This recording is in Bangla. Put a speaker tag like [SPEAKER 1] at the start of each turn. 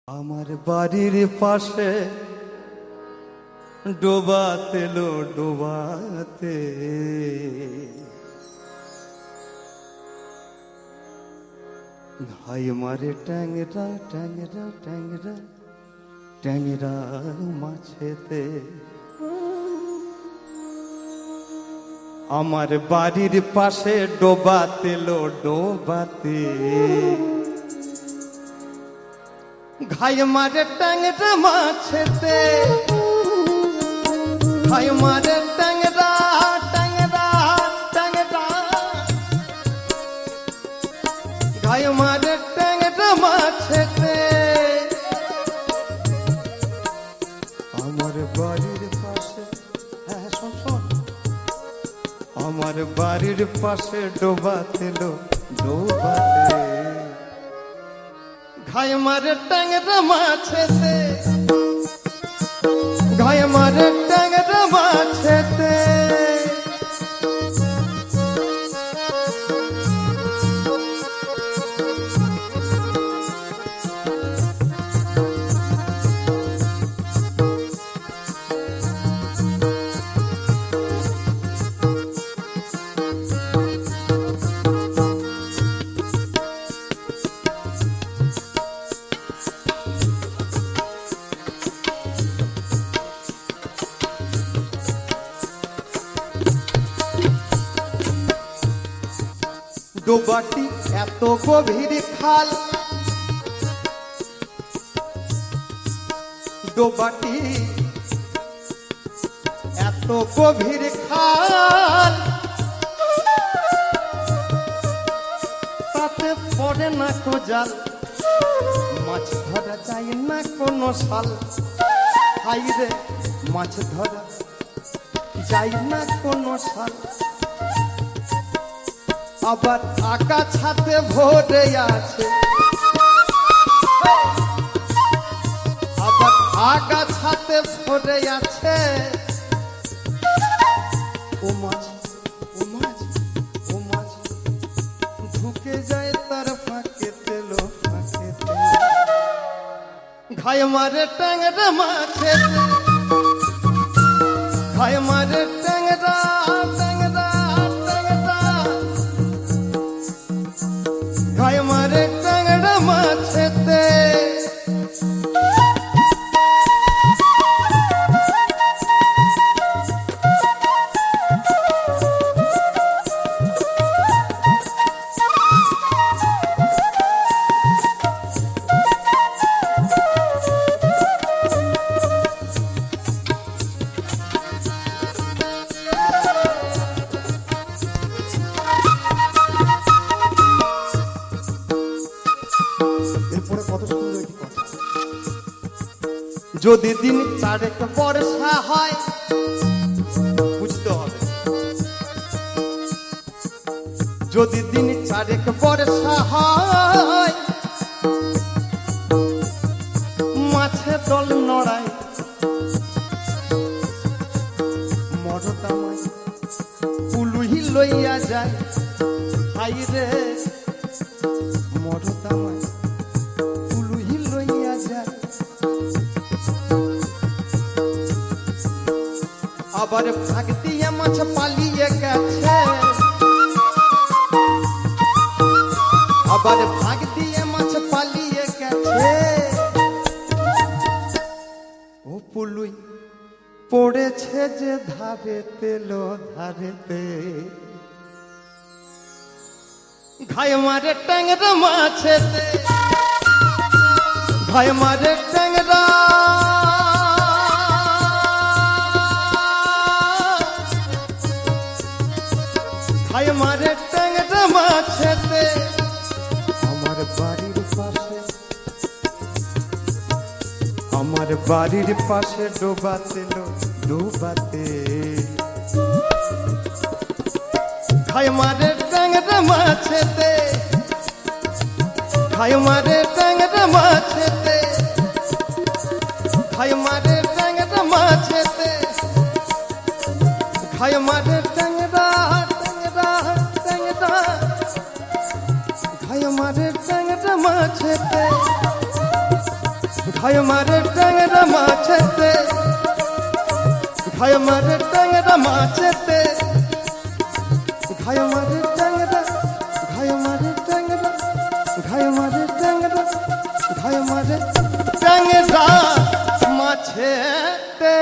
[SPEAKER 1] আমার বাড়ির পাশে ডোবাতে লো ডোবাতে ভাই মারে ট্যাংরা ট্যাংরা ট্যাংরা ট্যাংরা মাছেতে। আমার বাড়ির পাশে ডোবাতে লো ডোবাতে ঘাই মারে ট্যাংরা মাছেতে, ঘাই মারে ট্যাংরা ট্যাংরা ট্যাংরা, ঘাই মারে ট্যাংরা মাছেতে। আমার বাড়ির পাশে, হ্যাঁ শোন শোন, আমার বাড়ির পাশে ডোবাতে লো ডোবাতে ঘাই মারে ট্যাংরা মাছেতে, ঘাই মারে ট্যাংরা মাছেতে। ডোবাটি এত গভীর খাল, ডোবাটি এত গভীর খাল, তাতে পড়ে না কো জাল, মাছ ধরা যায় না কোনো সাল। হাইরে মাছ ধরা যায় না কোনো সাল। আবার আগাছাতে ভরে আছে, আবার আগাছাতে ভরে আছে। ও মাছ ও মাছ ও মাছ ঢুকে যায় তার ফাঁকেতে লো ফাঁকেতে। ঘাই মারে ট্যাংরা মাছেতে, ঘাই মারে ট্যাংরা ট্যাংরা ট্যাংরা, ঘাই মারে ট্যাংরা মাছেতে। যদি দিন চারেক বর্ষা হয়, বুঝতে হবে, যদি দিন চারেক বর্ষা হয়, মাছে দল নড়ায়, মরদামায় পুলুহি লইয়া যায়। হাইরে মরদামায় পুলুহি লইয়া যায়। আবার ভাগ দিয়ে মাছ পালিয়ে গেছে, আবার ভাগ দিয়ে মাছ পালিয়ে গেছে। ও পুলুই পড়েছে যে ধারেতে লো ধারেতে। ঘাই মারে ট্যাংরা মাছেতে, ঘাই মারে ট্যাংরা ঘাই মারে ট্যাংরা মাছেতে। আমার বাড়ির পাশে, আমার বাড়ির পাশে ডোবাতে লো ডোবাতে ঘাই মারে ট্যাংরা মাছেতে, ঘাই মারে ট্যাংরা মাছেতে, ঘাই মারে ট্যাংরা মাছেতে, ঘাই মারে ট্যাংরা ট্যাংরা ট্যাংরা, ঘাই মারে ট্যাংরা মাছেতে। ঘায় মারে ট্যাংরা মাছেতে, ঘায় মারে ট্যাংরা মাছেতে, ঘায় মারে ট্যাংরা, ঘায় মারে ট্যাংরা, ঘায় মারে ট্যাংরা, ঘায় মারে ট্যাংরা মাছেতে।